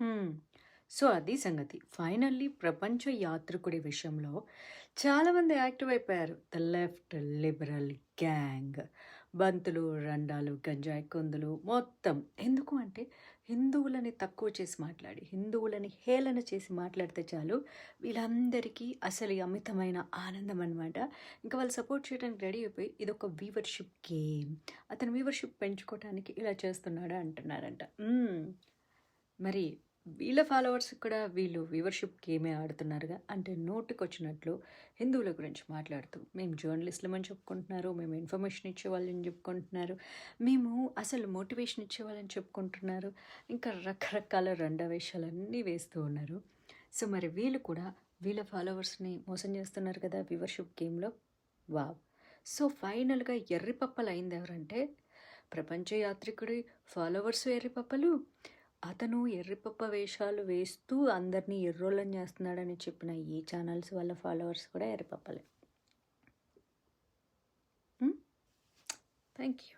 హ్మ్. సో, అది సంగతి. ఫైనల్లీ ప్రపంచ యాత్రికుడి విషయంలో చాలామంది యాక్టివ్ అయిపోయారు. ద లెఫ్ట్, లిబరల్ గ్యాంగ్, బంతులు, రండాలు, గంజాయి కొందులు మొత్తం. ఎందుకు అంటే హిందువులని తక్కువ చేసి మాట్లాడి, హిందువులని హేళన చేసి మాట్లాడితే చాలు వీళ్ళందరికీ అసలు ఈ అమితమైన ఆనందం అనమాట. ఇంకా వాళ్ళు సపోర్ట్ చేయడానికి రెడీ అయిపోయి ఇదొక వ్యూవర్‌షిప్ గేమ్. అతను వ్యూవర్‌షిప్ పెంచుకోవటానికి ఇలా చేస్తున్నాడా అంటున్నారంట. మరి వీళ్ళ ఫాలోవర్స్ కూడా వీళ్ళు వ్యూవర్‌షిప్ గేమే ఆడుతున్నారుగా. అంటే నోటికొచ్చినట్లు హిందువుల గురించి మాట్లాడుతూ, మేము జర్నలిస్టులమని చెప్పుకుంటున్నారు, మేము ఇన్ఫర్మేషన్ ఇచ్చేవాళ్ళని చెప్పుకుంటున్నారు, మేము అసలు మోటివేషన్ ఇచ్చేవాళ్ళని చెప్పుకుంటున్నారు. ఇంకా రకరకాల రండవేషాలన్నీ వేస్తూ ఉన్నారు. సో, మరి వీళ్ళు కూడా వీళ్ళ ఫాలోవర్స్‌ని మోసం చేస్తున్నారు కదా వ్యూవర్‌షిప్ గేమ్‌లో. వావ్! సో, ఫైనల్‌గా ఎర్రిపప్పలయింది ఎవరంటే, ప్రపంచ యాత్రికుడి ఫాలోవర్స్ ఎర్రిపప్పలు. అతను ఎర్రిపప్ప వేషాలు వేస్తూ అందరిని ఎర్రోళ్ళని చేస్తున్నాడని చెప్పిన ఈ ఛానల్స్ వాళ్ళ ఫాలోవర్స్ కూడా ఎర్రిపప్పలే. Thank you.